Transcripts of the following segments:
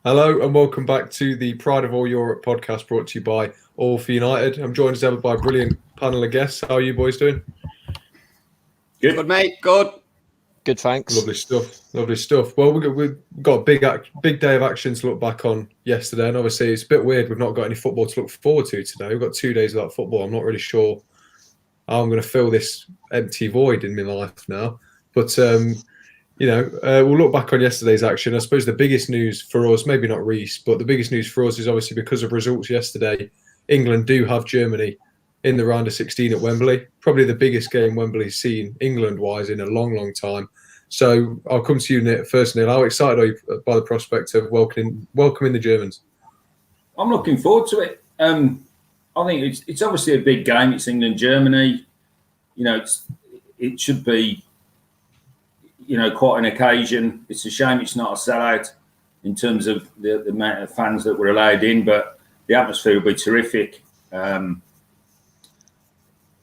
Hello and welcome back to the Pride of All Europe podcast brought to you by All for United. I'm joined as ever by a brilliant panel of guests. How are you boys doing? Good, mate. Good. Good, thanks. Lovely stuff. Lovely stuff. Well, we've got a big day of action to look back on yesterday, and obviously it's a bit weird we've not got any football to look forward to today. We've got 2 days without football. I'm not really sure how I'm going to fill this empty void in my life now. But we'll look back on yesterday's action. I suppose the biggest news for us, maybe not Reece, but the biggest news for us is obviously because of results yesterday. England do have Germany in the round of 16 at Wembley. Probably the biggest game Wembley's seen England-wise in a long, long time. So I'll come to you first, Neil. How excited are you by the prospect of welcoming the Germans? I'm looking forward to it. I think it's obviously a big game. It's England-Germany. It should be, quite an occasion. It's a shame it's not a sellout in terms of the amount of fans that were allowed in, but the atmosphere will be terrific. I'm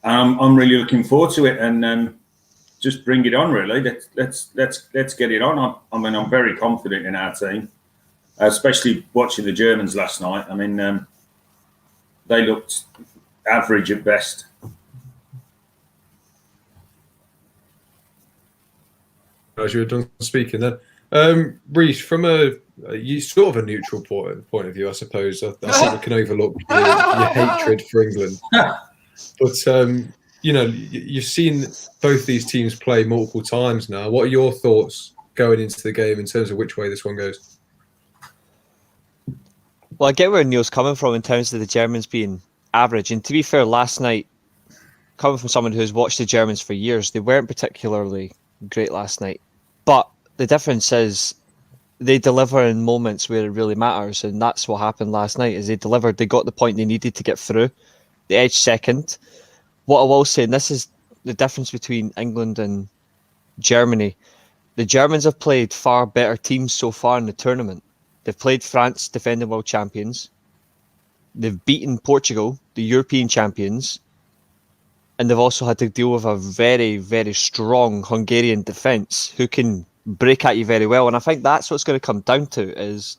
really looking forward to it, and just bring it on. Really, let's get it on. I'm very confident in our team, especially watching the Germans last night. I mean, they looked average at best. As you were done speaking, then Reece, from a sort of a neutral point of view, I suppose. I think we can overlook your hatred for England. But, you've seen both these teams play multiple times now. What are your thoughts going into the game in terms of which way this one goes? Well, I get where Neil's coming from in terms of the Germans being average. And to be fair, last night, coming from someone who's watched the Germans for years, they weren't particularly great last night. But the difference is they deliver in moments where it really matters. And that's what happened last night, is they delivered. They got the point they needed to get through. They edged second. What I will say, and this is the difference between England and Germany, the Germans have played far better teams so far in the tournament. They've played France, defending world champions. They've beaten Portugal, the European champions. And they've also had to deal with a very, very strong Hungarian defence who can break at you very well. And I think that's what's going to come down to, is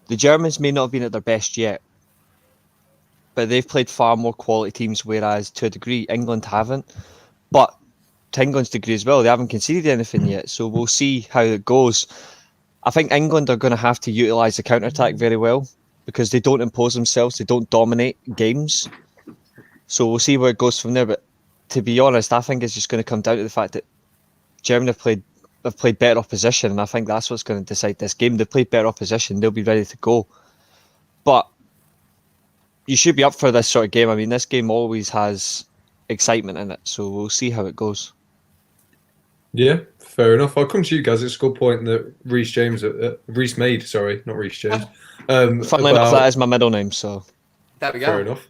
the Germans may not have been at their best yet, but they've played far more quality teams, whereas to a degree, England haven't. But to England's degree as well, they haven't conceded anything yet. So we'll see how it goes. I think England are going to have to utilise the counter-attack very well, because they don't impose themselves, they don't dominate games. So we'll see where it goes from there. But to be honest, I think it's just going to come down to the fact that Germany have played better opposition, and I think that's what's going to decide this game. They've played better opposition, they'll be ready to go. But you should be up for this sort of game. I mean, this game always has excitement in it, so we'll see how it goes. Yeah, fair enough. I'll come to you guys. It's a good point that Reece made. Sorry, not Reece James. Funnily enough, that is my middle name, so There we go. Fair enough.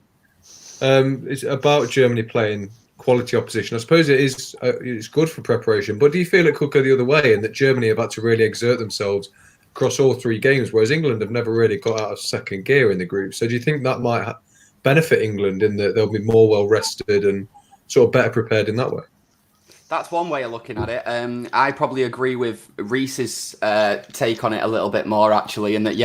It's about Germany playing quality opposition. I suppose it's good for preparation, but do you feel it could go the other way, and that Germany have had to really exert themselves across all three games, whereas England have never really got out of second gear in the group? So do you think that might benefit England in that they'll be more well rested and sort of better prepared in that way? That's one way of looking at it. I probably agree with Reece's take on it a little bit more, actually, in that,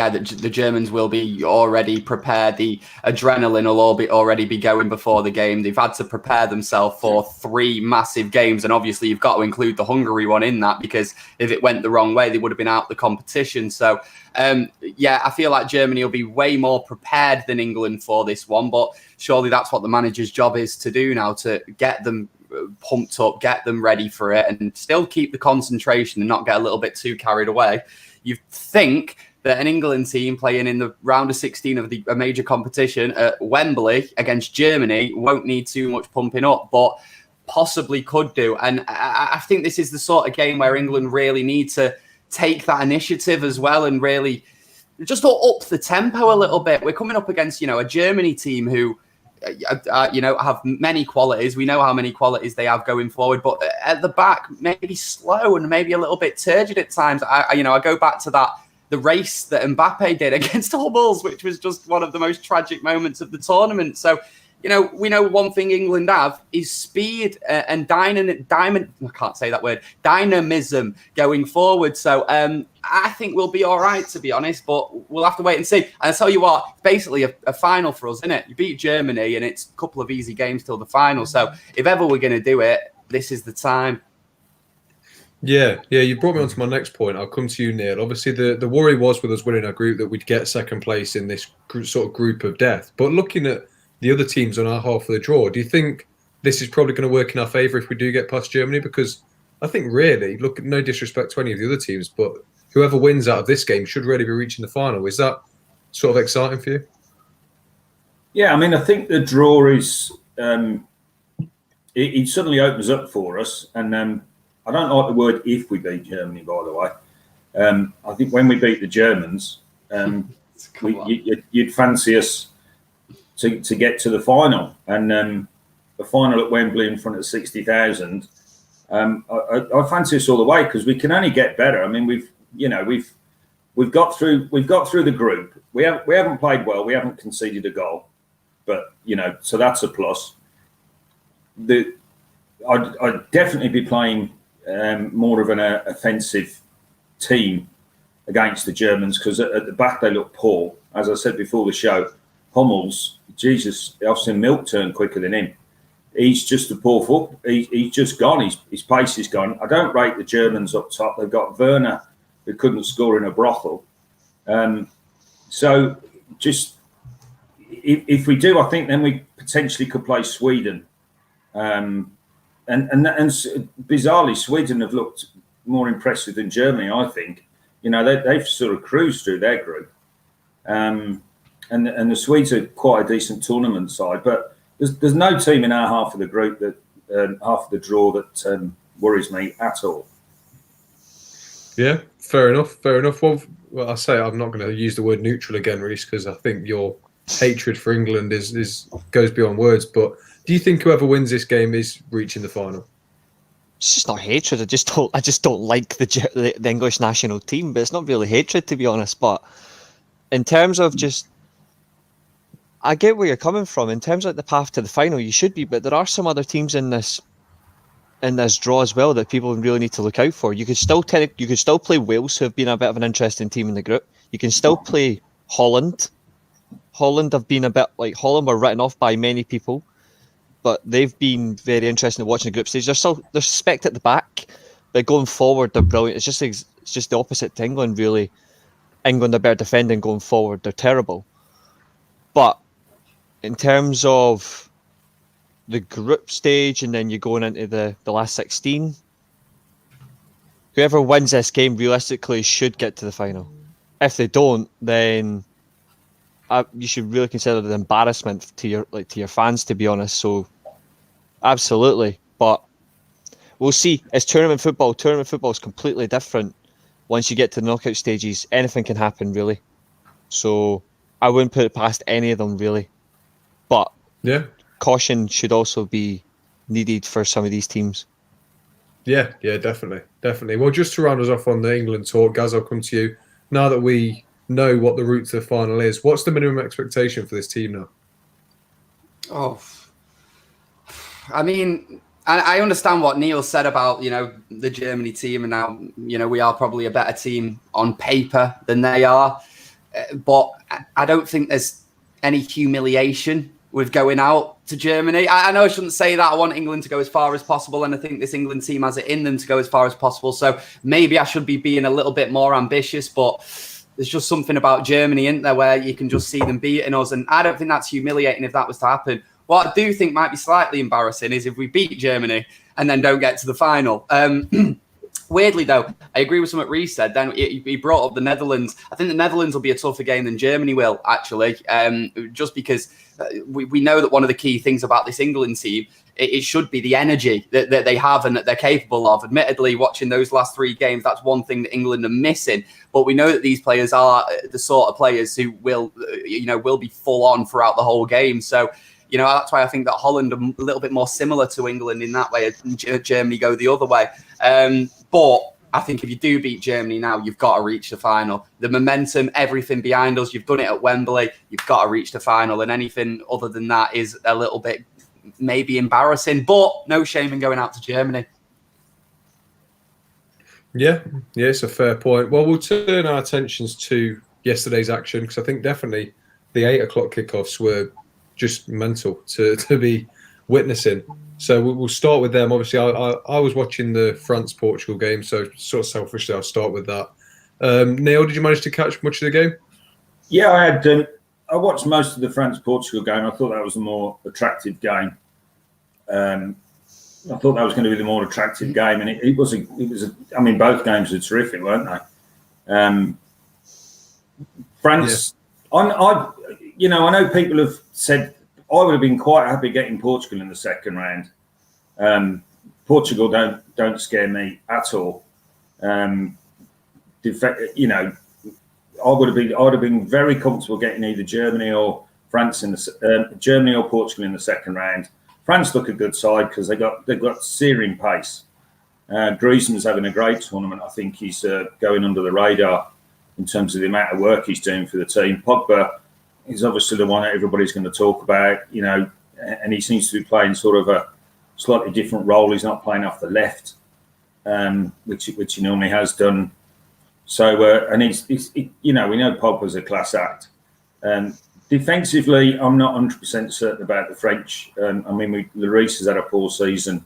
the Germans will be already prepared. The adrenaline will already be going before the game. They've had to prepare themselves for 3 massive games, and obviously you've got to include the Hungary one in that, because if it went the wrong way, they would have been out of the competition. So, I feel like Germany will be way more prepared than England for this one, but surely that's what the manager's job is to do now, to get them pumped up, get them ready for it, and still keep the concentration and not get a little bit too carried away. You think that an England team playing in the round of 16 of a major competition at Wembley against Germany won't need too much pumping up, but possibly could do. And I think this is the sort of game where England really need to take that initiative as well, and really just up the tempo a little bit. We're coming up against, a Germany team who have many qualities. We know how many qualities they have going forward, but at the back, maybe slow and maybe a little bit turgid at times. I go back to the race that Mbappe did against Hummels, which was just one of the most tragic moments of the tournament. So we know one thing England have is speed and dynamism going forward. So I think we'll be all right, to be honest, but we'll have to wait and see. And I tell you what, it's basically a final for us, isn't it? You beat Germany and it's a couple of easy games till the final. So if ever we're going to do it, this is the time. Yeah, you brought me on to my next point. I'll come to you, Neil. Obviously, the worry was with us winning our group that we'd get second place in this sort of group of death. But looking at the other teams on our half of the draw, do you think this is probably going to work in our favour if we do get past Germany? Because I think really, look, no disrespect to any of the other teams, but whoever wins out of this game should really be reaching the final. Is that sort of exciting for you? Yeah, I mean, I think the draw is it suddenly opens up for us, and I don't like the word "if" we beat Germany, by the way. I think when we beat the Germans, you'd fancy us to get to the final, and the final at Wembley in front of 60,000. I fancy us all the way because we can only get better. I mean, we've got through the group. We haven't played well. We haven't conceded a goal, but so that's a plus. I'd definitely be playing more of an offensive team against the Germans because at the back they look poor. As I said before the show, Hummels, Jesus, I've seen Milk turn quicker than him. He's just a poor foot. He's just gone. His pace is gone. I don't rate the Germans up top. They've got Werner, who couldn't score in a brothel. So just if we do, I think then we potentially could play Sweden. And bizarrely, Sweden have looked more impressive than Germany, I think. They've sort of cruised through their group. And the Swedes are quite a decent tournament side, but there's no team in our half of the group that half of the draw that worries me at all. Yeah, fair enough. Well, I say I'm not going to use the word neutral again, Reece, because I think your hatred for England goes beyond words. But do you think whoever wins this game is reaching the final? It's just not hatred. I just don't like the English national team, but it's not really hatred, to be honest. But in terms of just, I get where you're coming from. In terms of the path to the final, you should be, but there are some other teams in this draw as well that people really need to look out for. You could still play Wales, who have been a bit of an interesting team in the group. You can still play Holland. Holland have been a bit like Holland were written off by many people, but they've been very interesting at watching the group stage. They're suspect at the back, but going forward they're brilliant. It's just the opposite to England, really. England are better defending going forward. They're terrible. But in terms of the group stage and then you're going into the last 16, whoever wins this game realistically should get to the final. If they don't, then you should really consider the embarrassment to your fans, to be honest. So absolutely, but we'll see. It's tournament football. Tournament football is completely different. Once you get to the knockout stages, anything can happen, really. So I wouldn't put it past any of them, really. But yeah, caution should also be needed for some of these teams. Yeah, definitely. Well, just to round us off on the England talk, Gaz, I'll come to you. Now that we know what the route to the final is, what's the minimum expectation for this team now? Oh, I mean, I understand what Neil said about, the Germany team, and now, we are probably a better team on paper than they are. But I don't think there's any humiliation with going out to Germany. I know I shouldn't say that. I want England to go as far as possible, and I think this England team has it in them to go as far as possible. So maybe I should be being a little bit more ambitious, but there's just something about Germany, isn't there, where you can just see them beating us, and I don't think that's humiliating if that was to happen. What I do think might be slightly embarrassing is if we beat Germany and then don't get to the final. Weirdly, though, I agree with something Reece said. Then he brought up the Netherlands. I think the Netherlands will be a tougher game than Germany will, actually, just because we know that one of the key things about this England team, it should be the energy that they have and that they're capable of. Admittedly, watching those last three games, that's one thing that England are missing. But we know that these players are the sort of players who will be full on throughout the whole game. So, that's why I think that Holland are a little bit more similar to England in that way, and Germany go the other way. But I think if you do beat Germany now, you've got to reach the final. The momentum, everything behind us, you've done it at Wembley, you've got to reach the final. And anything other than that is a little bit maybe embarrassing, but no shame in going out to Germany. Yeah, it's a fair point. Well, we'll turn our attentions to yesterday's action because I think definitely the 8 o'clock kickoffs were just mental to be witnessing. So we'll start with them. Obviously, I was watching the France-Portugal game, so sort of selfishly, I'll start with that. Neil, did you manage to catch much of the game? Yeah, I had. I watched most of the France-Portugal game. I thought that was a more attractive game. I thought that was going to be the more attractive game, and it was. I mean, both games were terrific, weren't they? France. Yeah. I know people have said I would have been quite happy getting Portugal in the second round. Portugal don't scare me at all. I would have been very comfortable getting either Germany or France Germany or Portugal in the second round. France look a good side because they've got searing pace. Griezmann's having a great tournament. I think he's going under the radar in terms of the amount of work he's doing for the team. Pogba is obviously the one that everybody's going to talk about, and he seems to be playing sort of a slightly different role. He's not playing off the left, which he normally has done. So, and we know Pogba's a class act. Defensively, I'm not 100% certain about the French. Lloris has had a poor season.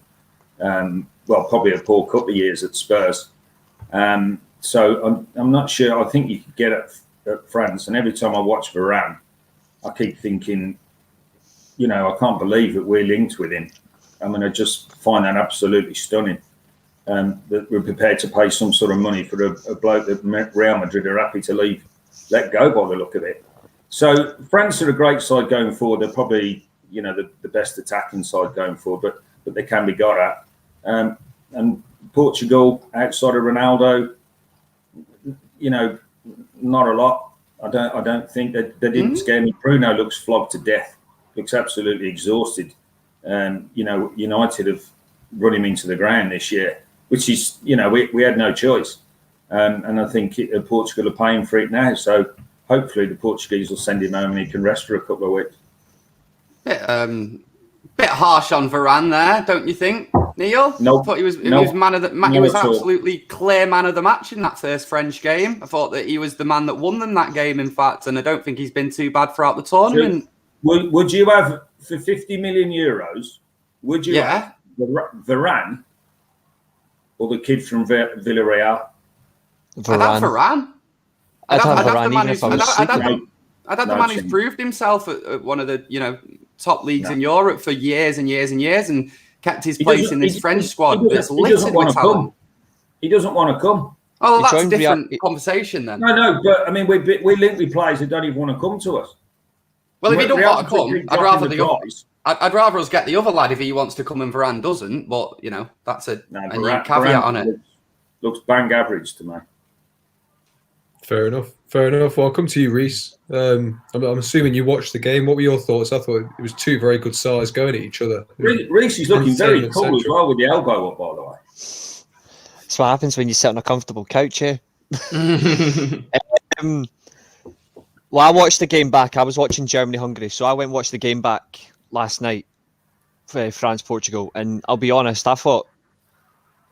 Probably a poor couple of years at Spurs. So I'm not sure. I think you could get at France. And every time I watch Varane, I keep thinking, I can't believe that we're linked with him. I just find that absolutely stunning. That we're prepared to pay some sort of money for a bloke that Real Madrid are happy to let go by the look of it. So France are a great side going forward. They're probably, the best attacking side going forward, but they can be got at. And Portugal, outside of Ronaldo, not a lot. I don't think that they didn't scare me. Bruno looks flogged to death. Looks absolutely exhausted. United have run him into the ground this year, which is, we had no choice. And I think Portugal are paying for it now. So hopefully the Portuguese will send him home and he can rest for a couple of weeks. Bit harsh on Varane there, don't you think, Neil? No, I thought he was man of the. He was absolutely clear man of the match in that first French game. I thought that he was the man that won them that game, in fact, and I don't think he's been too bad throughout the tournament. Would you have for 50 million euros? Would you have Varane or the kid from Villarreal? Varane. I'd have the man who's proved himself at one of the top leagues in Europe for years and years and years and kept his place in this French squad that's littered with talent. He doesn't want to come. Oh, that's a different conversation then. No, but we link with players who don't even want to come to us. Well, if he don't want to come, I'd rather us get the other lad if he wants to come and Varane doesn't. But that's a new caveat on it. Looks bang average to me. Fair enough. Well, I'll come to you, Reese. I'm assuming you watched the game. What were your thoughts? I thought it was two very good sides going at each other. Reese is looking very cool as well with the elbow up, by the way. That's what happens when you sit on a comfortable couch here. Well, I watched the game back. I was watching Germany-Hungary, so I went and watched the game back last night for France-Portugal, and I'll be honest, I thought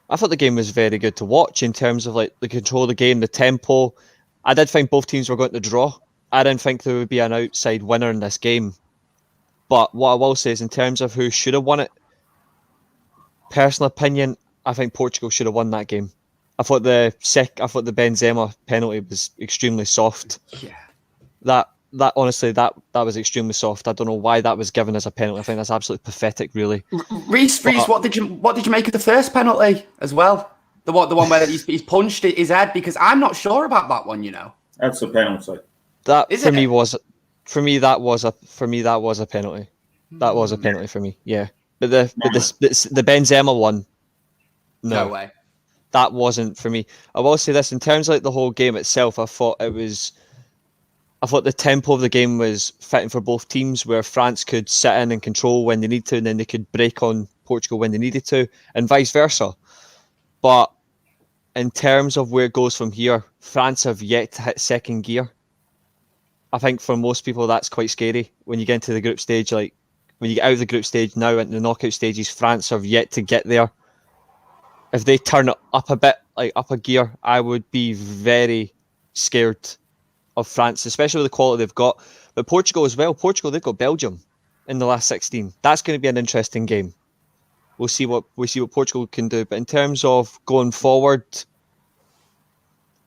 the game was very good to watch in terms of the control of the game, the tempo. I did think both teams were going to draw. I didn't think there would be an outside winner in this game. But what I will say is in terms of who should have won it, personal opinion, I think Portugal should have won that game. I thought the Benzema penalty was extremely soft. Yeah. That honestly, that was extremely soft. I don't know why that was given as a penalty. I think that's absolutely pathetic, really. Reese, what did you make of the first penalty as well? The one where he's punched his head, because I'm not sure about that one. That's a penalty. That for me that was a penalty. That was a penalty for me. Yeah, but the Benzema one, no way. That wasn't for me. I will say this in terms of the whole game itself. I thought the tempo of the game was fitting for both teams, where France could sit in and control when they need to, and then they could break on Portugal when they needed to, and vice versa. But in terms of where it goes from here, France have yet to hit second gear. I think for most people that's quite scary when you get into the group stage. Like when you get out of the group stage now into the knockout stages, France have yet to get there. If they turn it up a bit, like up a gear, I would be very scared of France, especially with the quality they've got. But Portugal as well. Portugal, they've got Belgium in the last 16. That's going to be an interesting game. We'll see what Portugal can do. But in terms of going forward,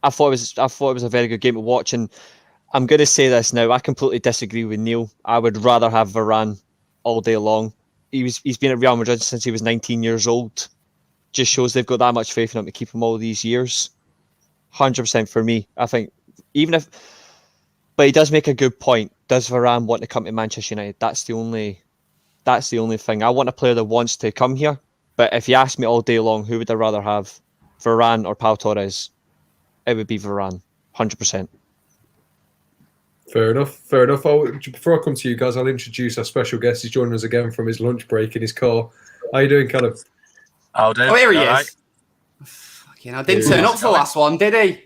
I thought it was a very good game to watch. And I'm going to say this now. I completely disagree with Neil. I would rather have Varane all day long. He's been at Real Madrid since he was 19 years old. Just shows they've got that much faith in him to keep him all these years. 100% for me. I think but he does make a good point. Does Varane want to come to Manchester United? That's the only thing. I want a player that wants to come here. But if you ask me all day long, who would I rather have, Varane or Pau Torres? It would be Varane, 100%. Fair enough. Before I come to you guys, I'll introduce our special guest. He's joining us again from his lunch break in his car. How you doing, Callum? Oh, here he is. Fucking, I didn't turn up for the last one, did he?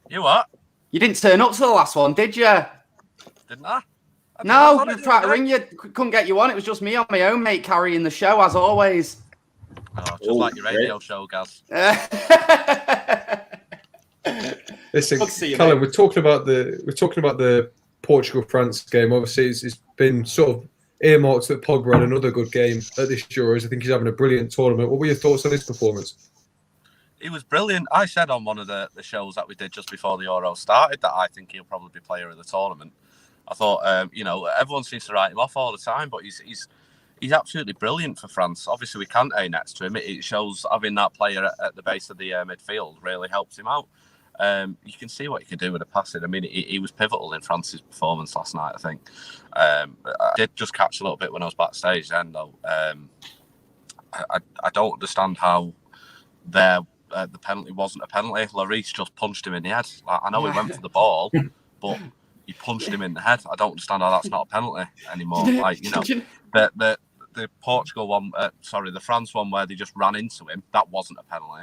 You what? You didn't turn up to the last one, did you? Didn't I? No, we tried to ring you. Couldn't get you on. It was just me on my own, mate, carrying the show, as always. Oh, just like your radio show, Gaz. Listen, Callum, we're talking about the Portugal-France game. Obviously, it's been sort of earmarked that Pogba had another good game at this Euros. I think he's having a brilliant tournament. What were your thoughts on his performance? He was brilliant. I said on one of the shows that we did just before the Euro started that I think he'll probably be player of the tournament. I thought, everyone seems to write him off all the time, but he's absolutely brilliant for France. Obviously, we can't aim next to him. It shows having that player at the base of the midfield really helps him out. You can see what he can do with the passing. I mean, he was pivotal in France's performance last night, I think. I did just catch a little bit when I was backstage then, though. I don't understand how the penalty wasn't a penalty. Lloris just punched him in the head. Like, I know he went for the ball, but he punched him in the head. I don't understand how that's not a penalty anymore. Like, the Portugal one, the France one where they just ran into him, that wasn't a penalty.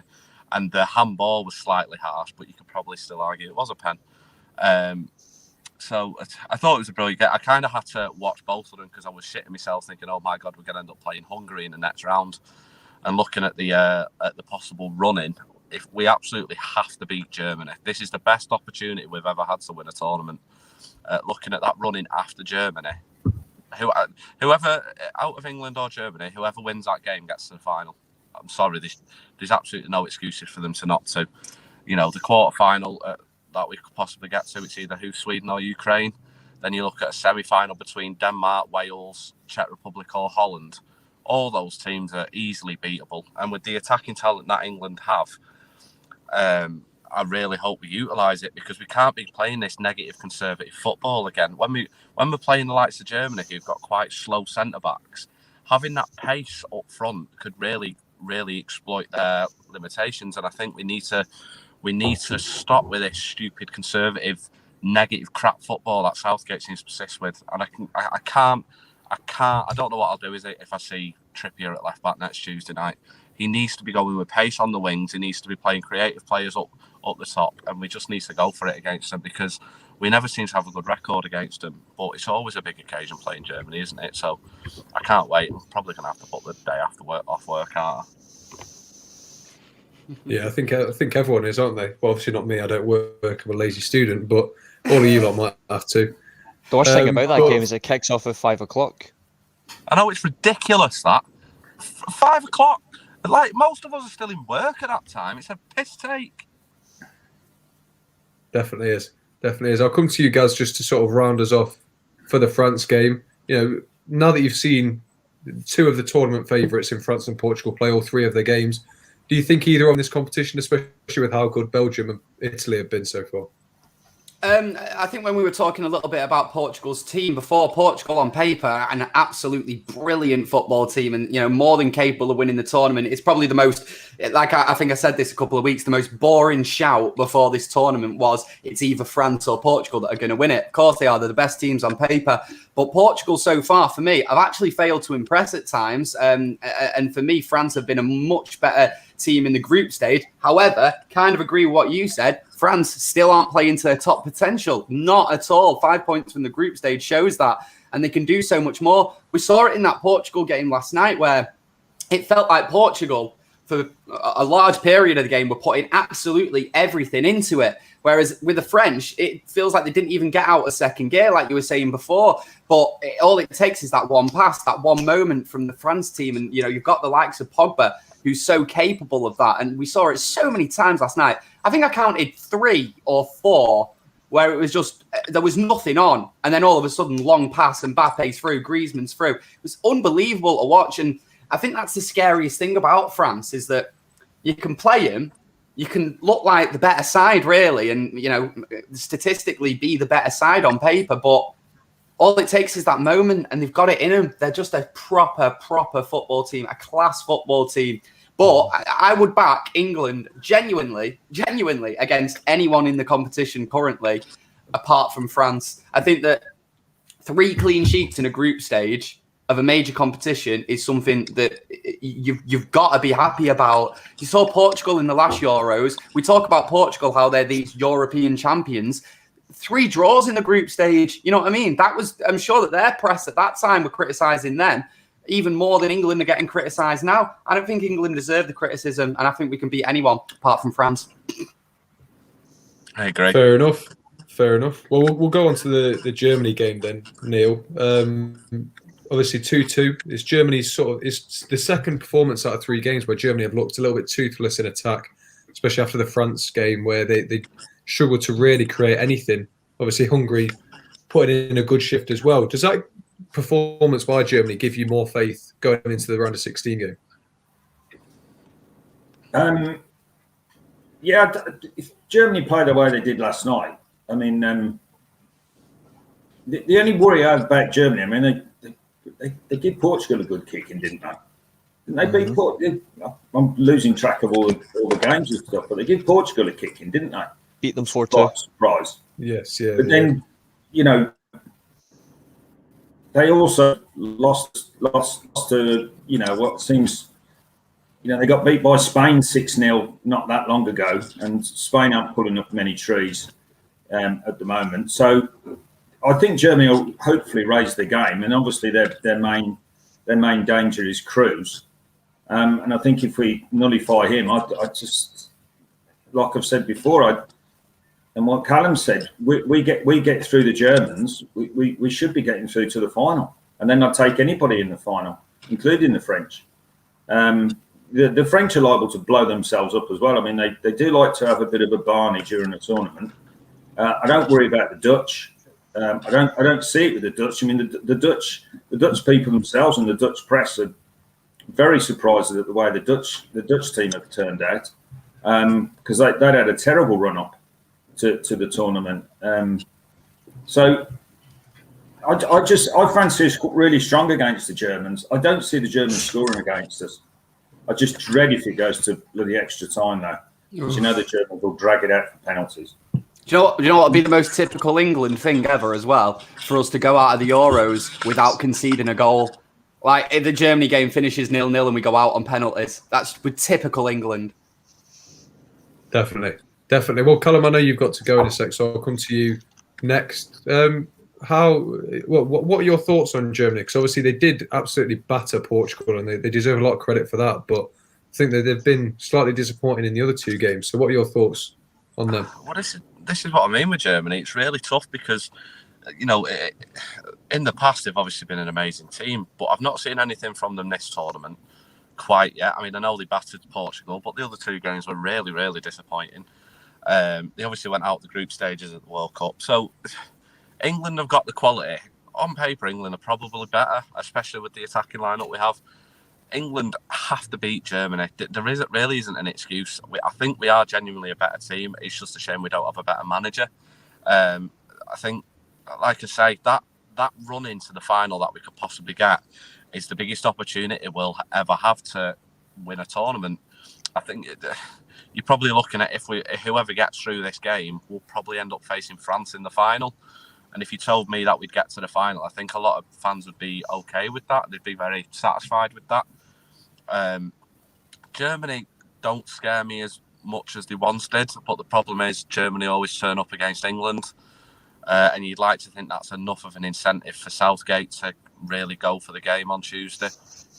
And the handball was slightly harsh, but you could probably still argue it was a pen. So I thought it was a brilliant game. I kind of had to watch both of them because I was shitting myself thinking, oh my God, we're going to end up playing Hungary in the next round. And looking at the possible run-in, if we absolutely have to beat Germany, this is the best opportunity we've ever had to win a tournament. Looking at that run-in after Germany, whoever out of England or Germany, whoever wins that game gets to the final. I'm sorry, there's absolutely no excuses for them to not to. The quarter-final that we could possibly get to, it's either Sweden or Ukraine. Then you look at a semi-final between Denmark, Wales, Czech Republic or Holland. All those teams are easily beatable. And with the attacking talent that England have, I really hope we utilise it because we can't be playing this negative conservative football again. When we're playing the likes of Germany, who've got quite slow centre-backs, having that pace up front could really exploit their limitations. And I think we need to stop with this stupid conservative negative crap football that Southgate seems to persist with. And I don't know what I'll do if I see Trippier at left back next Tuesday night. He needs to be going with pace on the wings. He needs to be playing creative players up the top, and we just need to go for it against them because we never seem to have a good record against them. But it's always a big occasion playing Germany, isn't it? So I can't wait. I'm probably going to have to put the day after work off work, aren't I? Yeah, I think everyone is, aren't they? Well, obviously not me. I don't work. I'm a lazy student, but all of you lot might have to. The worst thing about that game is it kicks off at 5 o'clock. I know it's ridiculous that 5 o'clock. Like most of us are still in work at that time. It's a piss take. Definitely is. I'll come to you guys just to sort of round us off for the France game. Now that you've seen two of the tournament favourites in France and Portugal play all three of their games, do you think either on this competition, especially with how good Belgium and Italy have been so far? I think when we were talking a little bit about Portugal's team before, Portugal on paper, an absolutely brilliant football team and, more than capable of winning the tournament. It's probably the most, like I think I said this a couple of weeks, the most boring shout before this tournament was it's either France or Portugal that are going to win it. Of course they are. They're the best teams on paper. But Portugal so far, for me, have actually failed to impress at times. And for me, France have been a much better team in the group stage. However, kind of agree with what you said. France still aren't playing to their top potential. Not at all. 5 points from the group stage shows that. And they can do so much more. We saw it in that Portugal game last night where it felt like Portugal, for a large period of the game, were putting absolutely everything into it. Whereas with the French, it feels like they didn't even get out of second gear, like you were saying before. But all it takes is that one pass, that one moment from the France team. And, you've got the likes of Pogba, who's so capable of that. And we saw it so many times last night. I think I counted 3 or 4 where it was just, there was nothing on. And then all of a sudden, long pass, and Mbappe's through, Griezmann's through. It was unbelievable to watch. And I think that's the scariest thing about France, is that you can play them, you can look like the better side, really, and, statistically be the better side on paper, but all it takes is that moment, and they've got it in them. They're just a proper football team, a class football team. But I would back England genuinely against anyone in the competition currently, apart from France. I think that 3 clean sheets in a group stage of a major competition is something that you've got to be happy about. You saw Portugal in the last Euros. We talk about Portugal, how they're these European champions. 3 draws in the group stage. You know what I mean? I'm sure that their press at that time were criticising them even more than England are getting criticised now. I don't think England deserve the criticism, and I think we can beat anyone apart from France. I agree. Fair enough. Well, we'll go on to the Germany game then, Neil. Obviously 2-2. It's Germany's it's the second performance out of 3 games where Germany have looked a little bit toothless in attack, especially after the France game where they struggled to really create anything. Obviously Hungary put in a good shift as well. Does that performance by Germany give you more faith going into the round of 16 game? Yeah, if Germany played the way they did last night, I mean, the only worry I have about Germany, I mean, they give Portugal a good kicking, didn't they? Didn't they beat Portugal? I'm losing track of all the games and stuff, but they give Portugal a kicking, didn't they? Beat them 4-2. Surprise. Yes, yeah. But then, they also lost to, what seems, they got beat by Spain 6-0 not that long ago, and Spain aren't pulling up many trees at the moment. So I think Germany will hopefully raise the game, and obviously their main danger is Kroos. And I think if we nullify him, I just, like I've said before, and what Callum said, we get through the Germans, we should be getting through to the final, and then I'd take anybody in the final, including the French. The French are liable to blow themselves up as well. I mean, they do like to have a bit of a Barney during a tournament. I don't worry about the Dutch. I don't see it with the Dutch. I mean, the Dutch people themselves and the Dutch press are very surprised at the way the Dutch team have turned out, because they'd had a terrible run up to the tournament. So I fancy us really strong against the Germans. I don't see the Germans scoring against us. I just dread if it goes to bloody extra time though, because the Germans will drag it out for penalties. Do you know what would be the most typical England thing ever as well? For us to go out of the Euros without conceding a goal. Like, if the Germany game finishes 0-0 and we go out on penalties. That's with typical England. Definitely. Well, Callum, I know you've got to go in a sec, so I'll come to you next. What are your thoughts on Germany? Because obviously they did absolutely batter Portugal, and they deserve a lot of credit for that. But I think that they've been slightly disappointing in the other 2 games. So what are your thoughts on them? Well, this is what I mean with Germany. It's really tough because, in the past they've obviously been an amazing team, but I've not seen anything from them this tournament quite yet. I mean, I know they battered Portugal, but the other 2 games were really, really disappointing. They obviously went out the group stages at the World Cup. So England have got the quality. On paper, England are probably better, especially with the attacking lineup we have. England have to beat Germany. There really isn't an excuse. I think we are genuinely a better team. It's just a shame we don't have a better manager. I think, like I say, that run into the final that we could possibly get is the biggest opportunity we'll ever have to win a tournament. I think you're probably looking at whoever gets through this game will probably end up facing France in the final. And if you told me that we'd get to the final, I think a lot of fans would be okay with that. They'd be very satisfied with that. Germany, don't scare me as much as they once did. But the problem is Germany always turn up against England, and you'd like to think that's enough of an incentive for Southgate to really go for the game on Tuesday.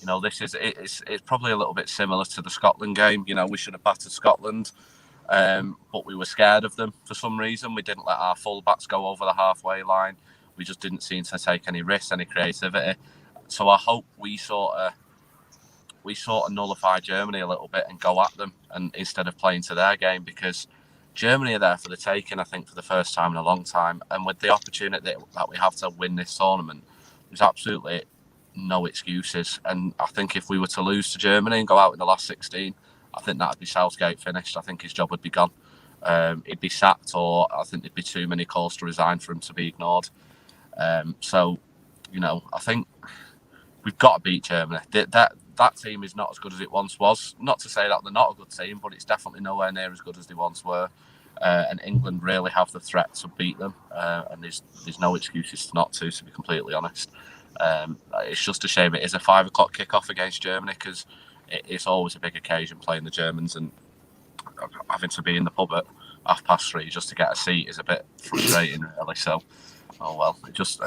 You know, it's probably a little bit similar to the Scotland game. You know, we should have battered Scotland, but we were scared of them for some reason. We didn't let our fullbacks go over the halfway line. We just didn't seem to take any risks, any creativity. So I hope we sort of nullify Germany a little bit and go at them, and instead of playing to their game, because Germany are there for the taking, I think, for the first time in a long time. And with the opportunity that we have to win this tournament, there's absolutely no excuses. And I think if we were to lose to Germany and go out in the last 16, I think that'd be Southgate finished. I think his job would be gone. He'd be sacked, or I think there'd be too many calls to resign for him to be ignored. So, you know, I think we've got to beat Germany. That team is not as good as it once was. Not to say that they're not a good team, but it's definitely nowhere near as good as they once were. And England really have the threat to beat them. And there's no excuses not to be completely honest. It's just a shame it is a 5 o'clock kickoff against Germany, because it's always a big occasion playing the Germans, and having to be in the pub at 3:30 just to get a seat is a bit frustrating, really. So, oh well, it just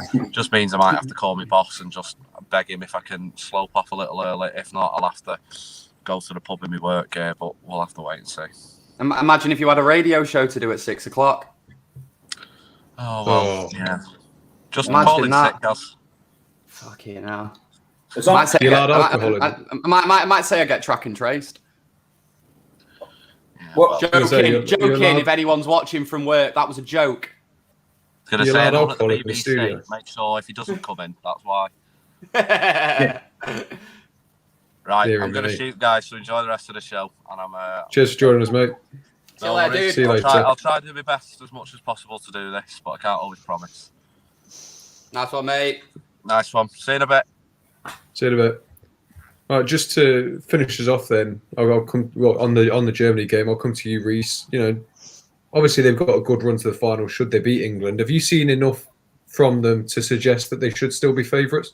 means I might have to call my boss and just beg him if I can slope off a little early. If not, I'll have to go to the pub in my work gear, but we'll have to wait and see. Imagine if you had a radio show to do at 6 o'clock. Oh well, yeah. Just Imagine call in that. sick, guys. Fucking hell. As I long- might say You allowed alcohol in? I might say I get track and traced. Yeah, What- well, Joking, you're allowed- if anyone's watching from work, that was a joke. I was going to You say, allowed anyone at the alcohol in the BBC, studio? make sure if he doesn't come in, that's why. Yeah. Right, Dear I'm going to me. shoot, guys, so enjoy the rest of the show. And I'm Cheers for joining us, mate. See you later, dude. See you later. I'll try to do my best as much as possible to do this, but I can't always promise. Nice one, mate. Nice one. See you in a bit. See you in a bit. All right, just to finish us off, then I'll come on the Germany game. I'll come to you, Reece. You know, obviously they've got a good run to the final. Should they beat England? Have you seen enough from them to suggest that they should still be favourites?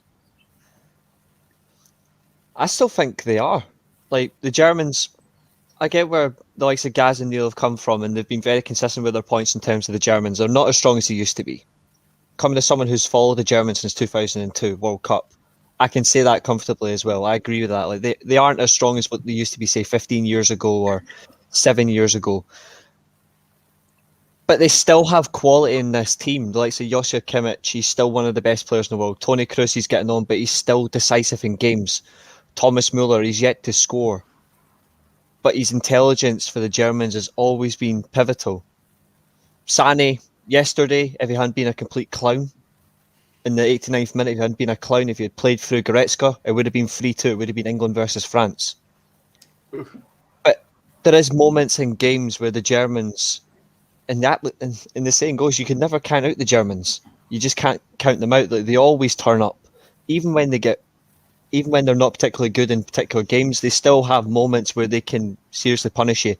I still think they are. Like, the Germans, I get where the likes of Gaz and Neil have come from, and they've been very consistent with their points in terms of the Germans. They're not as strong as they used to be. Coming as someone who's followed the Germans since 2002 World Cup, I can say that comfortably as well. I agree with that. Like, they aren't as strong as what they used to be, say, 15 years ago or 7 years ago. But they still have quality in this team. The likes of Joshua Kimmich, he's still one of the best players in the world. Toni Kroos, he's getting on, but he's still decisive in games. Thomas Muller, he's yet to score. But his intelligence for the Germans has always been pivotal. Sané, yesterday, if he hadn't been a complete clown, in the 89th minute, if he hadn't been a clown, if he had played through Goretzka, it would have been 3-2. It would have been England versus France. But there is moments in games where the Germans, and the saying goes, you can never count out the Germans. You just can't count them out. They always turn up, even when they're not particularly good in particular games. They still have moments where they can seriously punish you.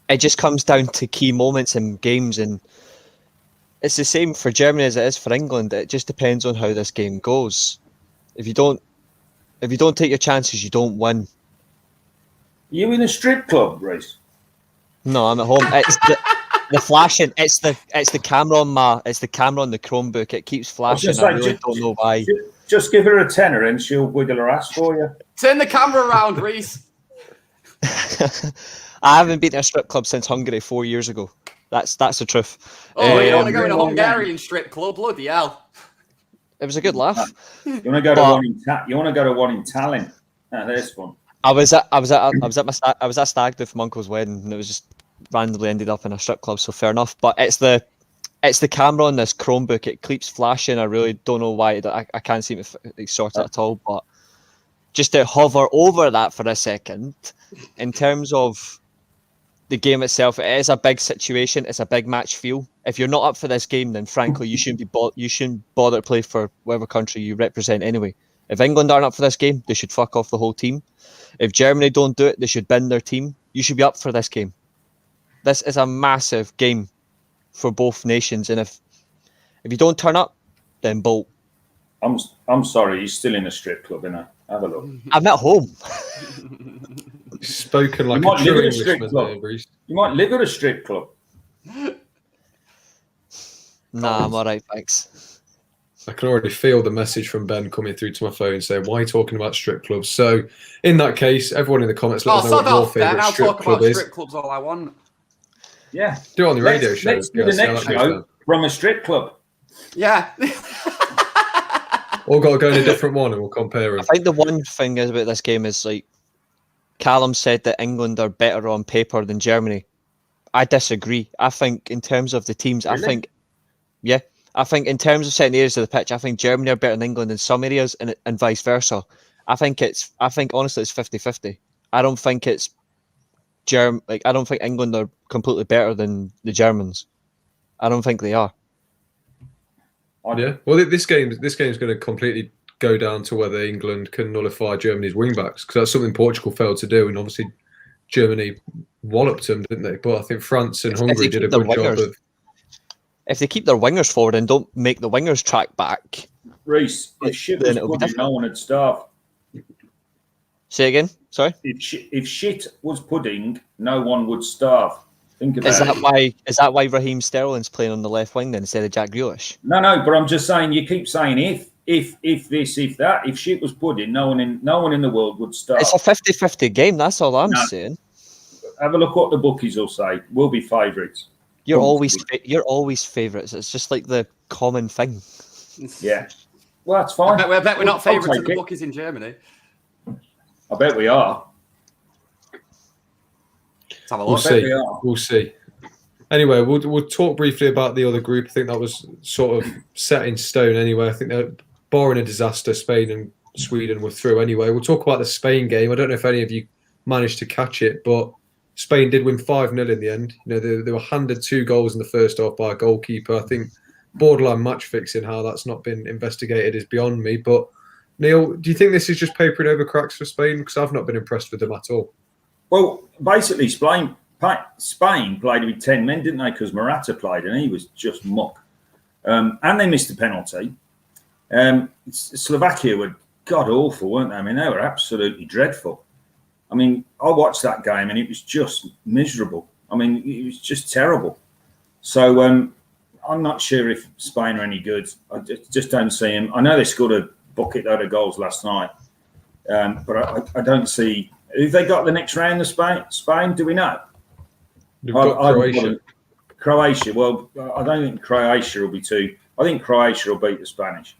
It just comes down to key moments in games, and it's the same for Germany as it is for England. It just depends on how this game goes. If you don't take your chances, you don't win. You in a strip club, Reece? No, I'm at home. It's the flashing. It's the camera on the Chromebook. It keeps flashing. I really don't know why. Just give her a tenner and she'll wiggle her ass for you. Turn the camera around, Reece. I haven't been to a strip club since Hungary 4 years ago. That's the truth. Oh, you don't want to go in a Hungarian strip club? Bloody hell. It was a good laugh. You want to go to one in You want to go to one in Tallinn? There's fun. I was at stag do for my uncle's wedding, and it was just randomly ended up in a strip club. So fair enough. But it's the camera on this Chromebook. It keeps flashing. I really don't know why. I can't seem to sort it at all. But just to hover over that for a second, in terms of the game itself, it is a big situation. It's a big match feel. If you're not up for this game, then frankly, you shouldn't bother to play for whatever country you represent anyway. If England aren't up for this game, they should fuck off the whole team. If Germany don't do it, they should bin their team. You should be up for this game. This is a massive game for both nations, and if you don't turn up, then bolt. I'm sorry, he's still in a strip club, innit? Have a look. I'm at home. Spoken like You a might live true at a strip Englishman club. there, Reese. You might live at a strip club. Nah, I'm all right, thanks. I can already feel the message from Ben coming through to my phone saying, "Why are you talking about strip clubs?" So, in that case, everyone in the comments let us know sod what your off, Ben. favourite I'll strip talk club about is. strip clubs all I want. Yeah. Do it on the radio show. Let's do the see how next that goes show down. from a strip club. Yeah. All got to go in a different one, and we'll compare I them. think the one thing is about this game is like Callum said that England are better on paper than Germany. I disagree. I think in terms of the teams, Really? I think in terms of certain areas of the pitch, I think Germany are better than England in some areas, and vice versa. I think honestly it's 50-50. I don't think it's I don't think England are completely better than the Germans. I don't think they are. Yeah. Well, this game's going to completely go down to whether England can nullify Germany's wing backs, because that's something Portugal failed to do, and obviously Germany walloped them, didn't they? But I think France and Hungary did a good job of. If they keep their wingers forward and don't make the wingers track back, Reese, if shit was pudding, no one would starve. Say again. Sorry. If shit was pudding, no one would starve. Think about it. Is that why Raheem Sterling's playing on the left wing then instead of Jack Grealish? No, but I'm just saying. You keep saying if this, if that. If shit was pudding, no one in the world would starve. It's a 50-50 game. That's all I'm saying. Have a look what the bookies will say. We'll be favourites. You're always favourites. It's just like the common thing. Yeah. Well, that's fine. I bet we're not favourites of the bookies in Germany. I bet we are. Let's have a look. We'll see. Anyway, we'll talk briefly about the other group. I think that was sort of set in stone anyway. I think that barring a disaster, Spain and Sweden were through anyway. We'll talk about the Spain game. I don't know if any of you managed to catch it, but Spain did win 5-0 in the end. You know, they were handed 2 goals in the first half by a goalkeeper. I think borderline match fixing, how that's not been investigated is beyond me. But Neil, do you think this is just papering over cracks for Spain? Because I've not been impressed with them at all. Well, basically, Spain played with 10 men, didn't they? Because Morata played and he was just muck. And they missed a penalty. Slovakia were god-awful, weren't they? I mean, they were absolutely dreadful. I mean, I watched that game and it was just miserable. I mean, it was just terrible. So I'm not sure if Spain are any good. I just don't see them. I know they scored a bucket load of goals last night, but I don't see. Have they got the next round of Spain? Do we know? They've got Croatia. Croatia. Well, I don't think Croatia will be too. I think Croatia will beat the Spanish.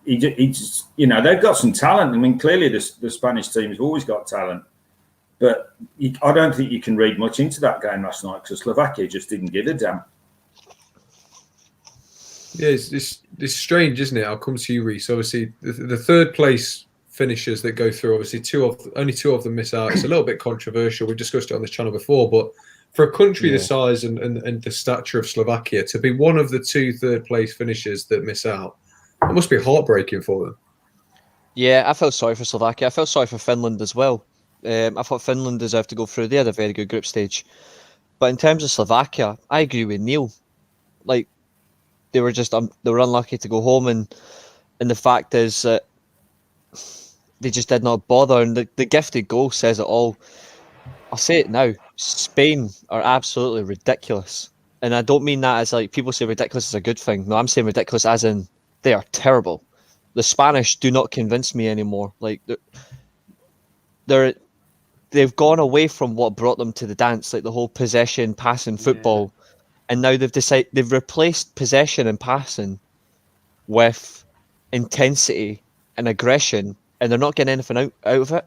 They've got some talent. I mean, clearly the Spanish team has always got talent, but I don't think you can read much into that game last night because Slovakia just didn't give a damn. Yeah, it's strange, isn't it? I'll come to you, Reese. Obviously, the third place finishers that go through, obviously only two of them miss out. It's a little bit controversial. We discussed it on this channel before, but for a country the size and the stature of Slovakia to be one of the 2 third place finishers that miss out, it must be heartbreaking for them. Yeah, I felt sorry for Slovakia. I felt sorry for Finland as well. I thought Finland deserved to go through. They had a very good group stage. But in terms of Slovakia, I agree with Neil. Like, they were unlucky to go home, and the fact is that they just did not bother. And the gifted goal says it all. I'll say it now. Spain are absolutely ridiculous. And I don't mean that as like people say ridiculous is a good thing. No, I'm saying ridiculous as in they are terrible. The Spanish do not convince me anymore. Like they've gone away from what brought them to the dance, like the whole possession, passing football, and now they've replaced possession and passing with intensity and aggression, and they're not getting anything out of it.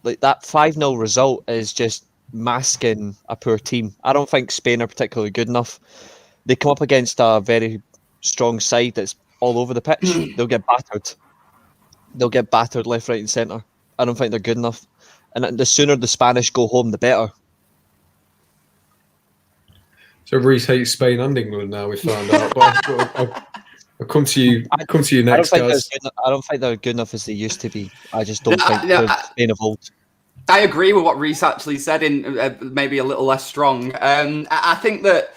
Like that 5-0 result is just masking a poor team. I don't think Spain are particularly good enough. They come up against a very strong side that's all over the pitch. They'll get battered. They'll get battered left, right, and centre. I don't think they're good enough. And the sooner the Spanish go home, the better. So Reece hates Spain and England now. We found out. But I'll come to you. Come to you next, guys. I don't think they're good enough as they used to be. I just don't think they're Spain of old. I agree with what Reece actually said, in maybe a little less strong. I think that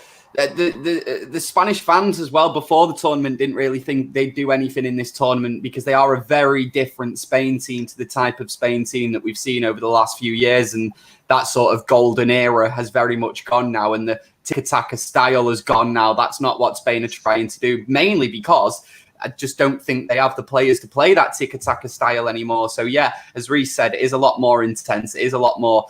the Spanish fans as well before the tournament didn't really think they'd do anything in this tournament because they are a very different Spain team to the type of Spain team that we've seen over the last few years. And that sort of golden era has very much gone now. And the tiki-taka style has gone now. That's not what Spain are trying to do, mainly because I just don't think they have the players to play that tiki-taka style anymore. So, yeah, as Reece said, it is a lot more intense. It is a lot more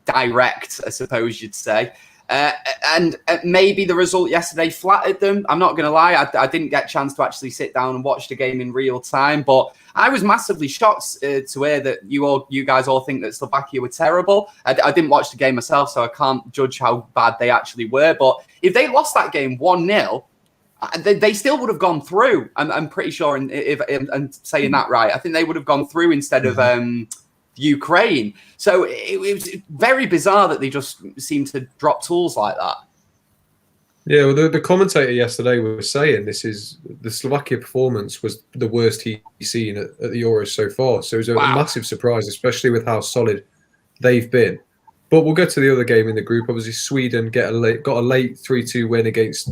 direct, I suppose you'd say. And maybe the result yesterday flattered them. I'm not going to lie. I didn't get a chance to actually sit down and watch the game in real time, but I was massively shocked to hear that you guys all think that Slovakia were terrible. I didn't watch the game myself, so I can't judge how bad they actually were. But if they lost that game 1-0, they still would have gone through. I'm pretty sure, and if I'm saying that right, I think they would have gone through instead of Ukraine. So it was very bizarre that they just seemed to drop tools like that. Yeah, well, the commentator yesterday was saying the Slovakia performance was the worst he's seen at the Euros so far. So it was a massive surprise, especially with how solid they've been. But we'll get to the other game in the group. Obviously, Sweden got a late 3-2 win against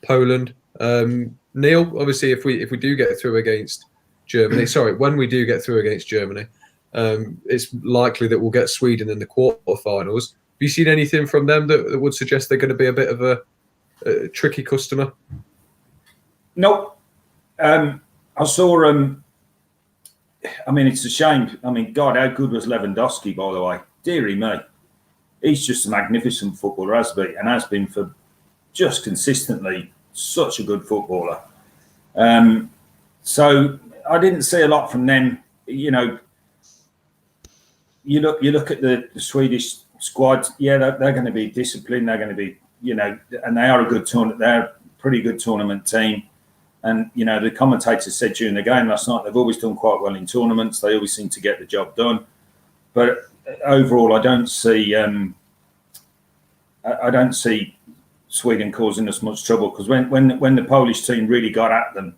Poland. Neil, obviously, if we do get through against Germany, when we do get through against Germany, it's likely that we'll get Sweden in the quarterfinals. Have you seen anything from them that would suggest they're going to be a bit of a tricky customer? Nope. I saw. I mean, it's a shame. I mean, God, how good was Lewandowski, by the way? Deary me, he's just a magnificent footballer, has been for just consistently such a good footballer. So I didn't see a lot from them. You know, you look at the Swedish squad. Yeah, they're going to be disciplined. They're going to be, and they are a good tournament. They're a pretty good tournament team. And the commentator said during the game last night they've always done quite well in tournaments. They always seem to get the job done. But overall, I don't see Sweden causing us much trouble, because when the Polish team really got at them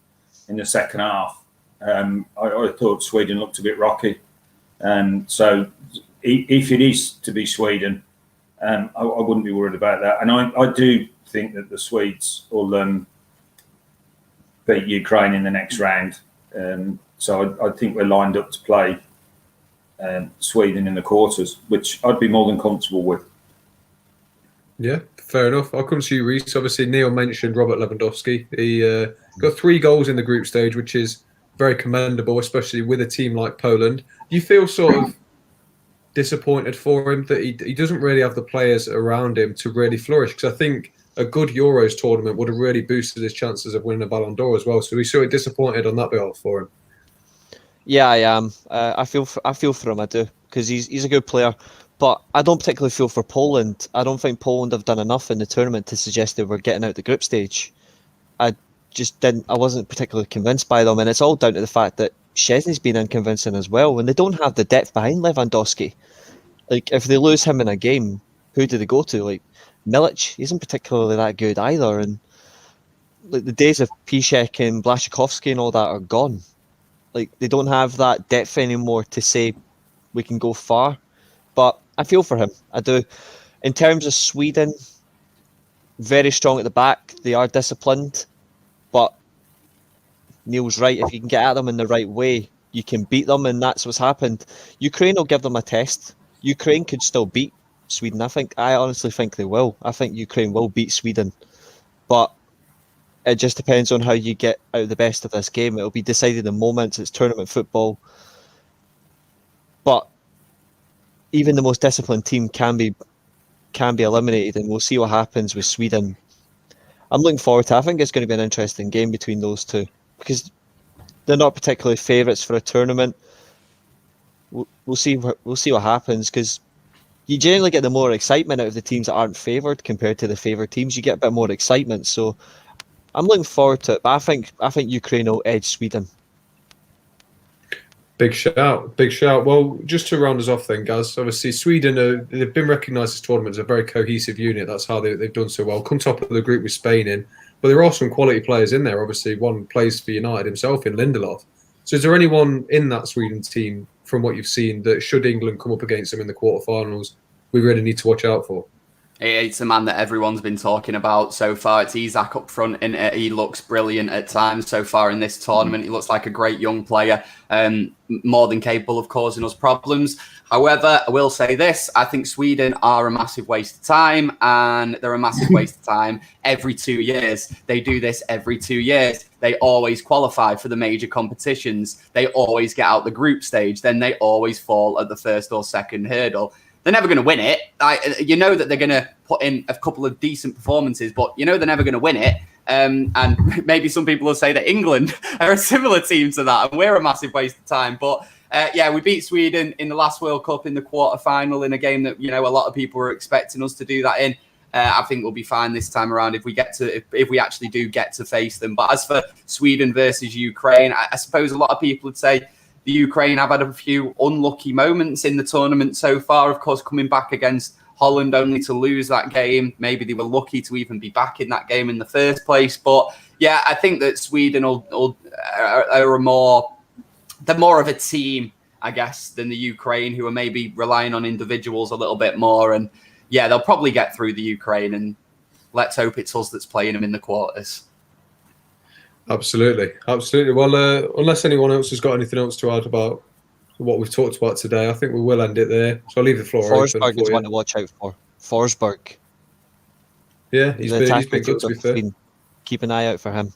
in the second half, I thought Sweden looked a bit rocky. So if it is to be Sweden, I wouldn't be worried about that. And I do think that the Swedes will beat Ukraine in the next round. So I think we're lined up to play Sweden in the quarters, which I'd be more than comfortable with. Yeah, fair enough. I'll come to you, Reece. Obviously, Neil mentioned Robert Lewandowski. He got 3 goals in the group stage, which is very commendable, especially with a team like Poland. Do you feel sort of disappointed for him that he doesn't really have the players around him to really flourish? Because I think a good Euros tournament would have really boosted his chances of winning a Ballon d'Or as well. So he's sort of disappointed on that behalf for him. Yeah, I am. I feel for him. I do, because he's a good player. But I don't particularly feel for Poland. I don't think Poland have done enough in the tournament to suggest they were getting out the group stage. I wasn't particularly convinced by them, and it's all down to the fact that Szczesny's been unconvincing as well, and they don't have the depth behind Lewandowski. Like, if they lose him in a game, who do they go to? Like, Milic, he isn't particularly that good either, and like the days of Piszczek and Błaszczykowski and all that are gone. Like, they don't have that depth anymore to say we can go far. But I feel for him. I do. In terms of Sweden, very strong at the back. They are disciplined. But Neil's right. If you can get at them in the right way, you can beat them, and that's what's happened. Ukraine will give them a test. Ukraine could still beat Sweden. I honestly think they will. I think Ukraine will beat Sweden. But it just depends on how you get out the best of this game. It'll be decided in moments. It's tournament football. But even the most disciplined team can be eliminated, and we'll see what happens with Sweden. I'm looking forward to it. I think it's going to be an interesting game between those two, because they're not particularly favourites for a tournament. We'll see what happens, because you generally get the more excitement out of the teams that aren't favoured compared to the favoured teams. You get a bit more excitement, so I'm looking forward to it. But I think Ukraine will edge Sweden. Big shout. Well, just to round us off then, Gaz, obviously Sweden, they've been recognised as tournament as a very cohesive unit. That's how they've done so well. Come top of the group with Spain in. But there are some quality players in there. Obviously, one plays for United himself in Lindelof. So is there anyone in that Sweden team, from what you've seen, that should England come up against them in the quarterfinals, we really need to watch out for? It's a man that everyone's been talking about so far. It's Isak up front, and he looks brilliant at times so far in this tournament. He looks like a great young player, more than capable of causing us problems. However, I will say this. I think Sweden are a massive waste of time, and they're a massive waste of time every 2 years. They do this every 2 years. They always qualify for the major competitions. They always get out the group stage. Then they always fall at the first or second hurdle. They're never going to win it. You know that they're going to put in a couple of decent performances, but you know they're never going to win it. And maybe some people will say that England are a similar team to that, and we're a massive waste of time. But yeah, we beat Sweden in the last World Cup in the quarterfinal in a game that a lot of people were expecting us to do that in. I think we'll be fine this time around if we actually do get to face them. But as for Sweden versus Ukraine, I suppose a lot of people would say the Ukraine have had a few unlucky moments in the tournament so far. Of course, coming back against Holland only to lose that game. Maybe they were lucky to even be back in that game in the first place. But yeah, I think that Sweden are more of a team, I guess, than the Ukraine, who are maybe relying on individuals a little bit more. And yeah, they'll probably get through the Ukraine, and let's hope it's us that's playing them in the quarters. Absolutely. Well, unless anyone else has got anything else to add about what we've talked about today, I think we will end it there. So I'll leave the floor open. Forsberg is one to watch out for. Forsberg. Yeah, he's been good, to be fair. Keep an eye out for him.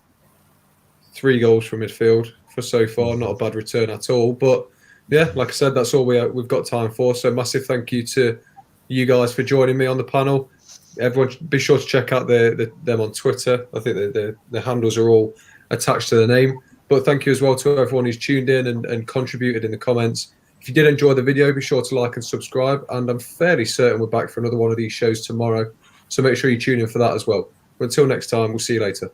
3 goals from midfield for so far, not a bad return at all. But yeah, like I said, that's all we've got time for. So massive thank you to you guys for joining me on the panel. Everyone, be sure to check out them on Twitter. I think the handles are all attached to the name. But thank you as well to everyone who's tuned in and contributed in the comments. If you did enjoy the video, be sure to like and subscribe. And I'm fairly certain we're back for another one of these shows tomorrow. So make sure you tune in for that as well. But until next time, we'll see you later.